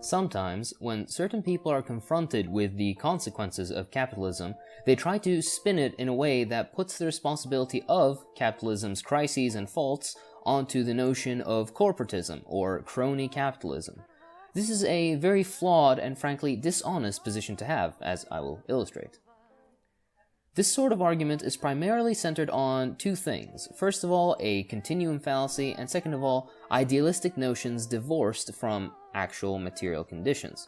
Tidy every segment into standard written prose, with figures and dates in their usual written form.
Sometimes, when certain people are confronted with the consequences of capitalism, they try to spin it in a way that puts the responsibility of capitalism's crises and faults onto the notion of corporatism or crony capitalism. This is a very flawed and frankly dishonest position to have, as I will illustrate. This sort of argument is primarily centered on two things. First of all, a continuum fallacy, and second of all, idealistic notions divorced from actual material conditions.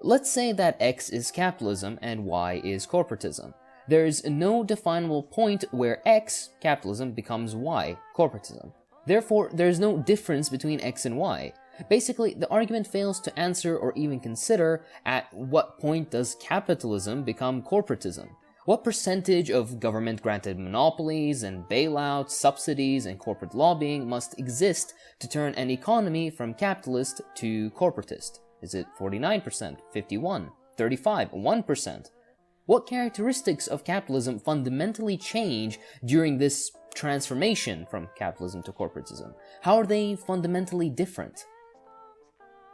Let's say that X is capitalism and Y is corporatism. There is no definable point where X, capitalism, becomes Y, corporatism. Therefore, there is no difference between X and Y. Basically, the argument fails to answer or even consider at what point does capitalism become corporatism. What percentage of government-granted monopolies and bailouts, subsidies, and corporate lobbying must exist to turn an economy from capitalist to corporatist? Is it 49%, 51%, 35%, 1%? What characteristics of capitalism fundamentally change during this transformation from capitalism to corporatism? How are they fundamentally different?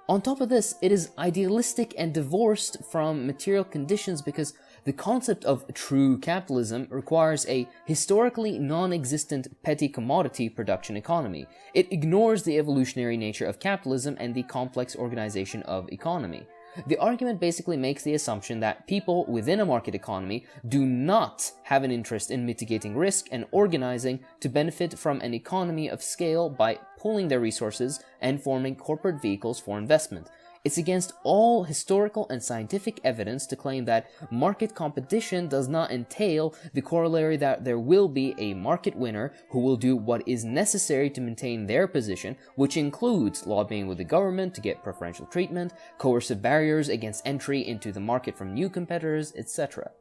On top of this, it is idealistic and divorced from material conditions because the concept of true capitalism requires a historically non-existent petty commodity production economy. It ignores the evolutionary nature of capitalism and the complex organization of economy. The argument basically makes the assumption that people within a market economy do not have an interest in mitigating risk and organizing to benefit from an economy of scale by pooling their resources and forming corporate vehicles for investment. It's against all historical and scientific evidence to claim that market competition does not entail the corollary that there will be a market winner who will do what is necessary to maintain their position, which includes lobbying with the government to get preferential treatment, coercive barriers against entry into the market from new competitors, etc.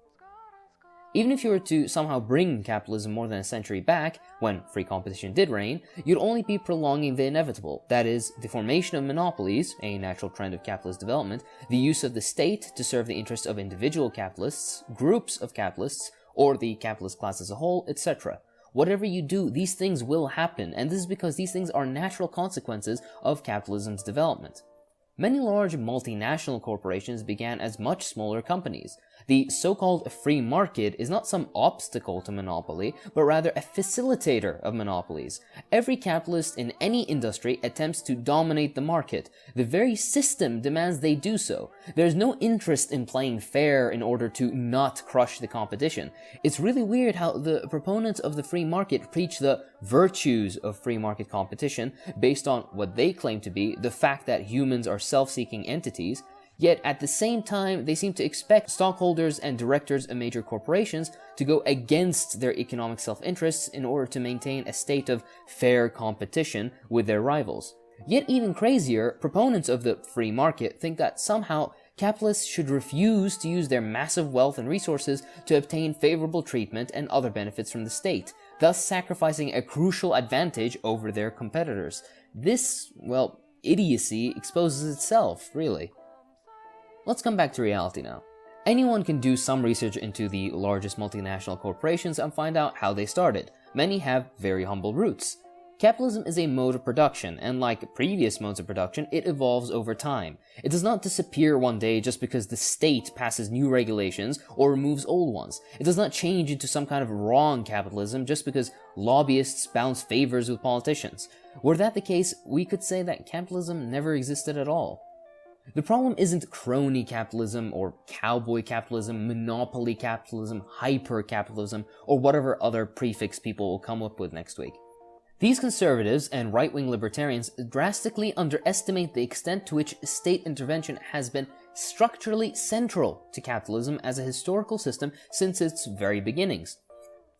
Even if you were to somehow bring capitalism more than a century back, when free competition did reign, you'd only be prolonging the inevitable. That is, the formation of monopolies, a natural trend of capitalist development, the use of the state to serve the interests of individual capitalists, groups of capitalists, or the capitalist class as a whole, etc. Whatever you do, these things will happen, and this is because these things are natural consequences of capitalism's development. Many large multinational corporations began as much smaller companies. The so-called free market is not some obstacle to monopoly, but rather a facilitator of monopolies. Every capitalist in any industry attempts to dominate the market. The very system demands they do so. There's no interest in playing fair in order to not crush the competition. It's really weird how the proponents of the free market preach the virtues of free market competition based on what they claim to be the fact that humans are self-seeking entities, yet at the same time they seem to expect stockholders and directors of major corporations to go against their economic self-interests in order to maintain a state of fair competition with their rivals. Yet even crazier, proponents of the free market think that somehow capitalists should refuse to use their massive wealth and resources to obtain favorable treatment and other benefits from the state, thus sacrificing a crucial advantage over their competitors. This, well, idiocy exposes itself, really. Let's come back to reality now. Anyone can do some research into the largest multinational corporations and find out how they started. Many have very humble roots. Capitalism is a mode of production, and like previous modes of production, it evolves over time. It does not disappear one day just because the state passes new regulations or removes old ones. It does not change into some kind of wrong capitalism just because lobbyists bounce favors with politicians. Were that the case, we could say that capitalism never existed at all. The problem isn't crony capitalism or cowboy capitalism, monopoly capitalism, hyper-capitalism, or whatever other prefix people will come up with next week. These conservatives and right-wing libertarians drastically underestimate the extent to which state intervention has been structurally central to capitalism as a historical system since its very beginnings.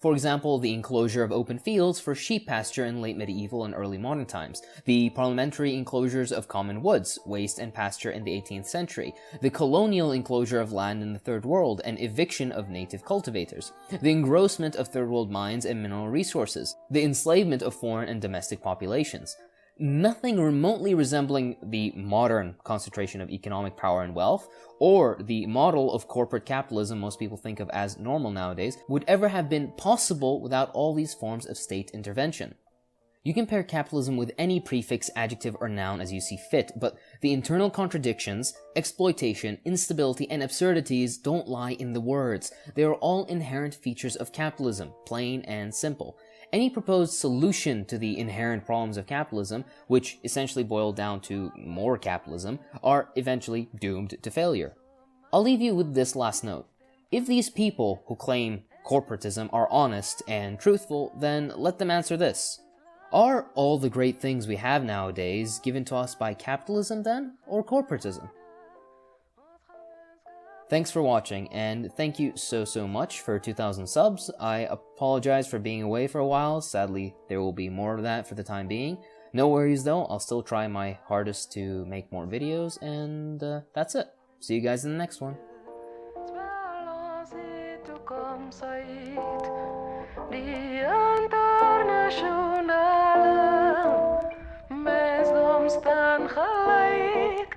For example, the enclosure of open fields for sheep pasture in late medieval and early modern times, the parliamentary enclosures of common woods, waste and pasture in the 18th century, the colonial enclosure of land in the Third World and eviction of native cultivators, the engrossment of Third World mines and mineral resources, the enslavement of foreign and domestic populations. Nothing remotely resembling the modern concentration of economic power and wealth, or the model of corporate capitalism most people think of as normal nowadays, would ever have been possible without all these forms of state intervention. You can pair capitalism with any prefix, adjective, or noun as you see fit, but the internal contradictions, exploitation, instability, and absurdities don't lie in the words. They are all inherent features of capitalism, plain and simple. Any proposed solution to the inherent problems of capitalism, which essentially boil down to more capitalism, are eventually doomed to failure. I'll leave you with this last note. If these people who claim corporatism are honest and truthful, then let them answer this. Are all the great things we have nowadays given to us by capitalism then, or corporatism? Thanks for watching, and thank you so much for 2,000 subs. I apologize for being away for a while. Sadly, there will be more of that for the time being. No worries though, I'll still try my hardest to make more videos, and that's it. See you guys in the next one. Mes noms staan gelijk.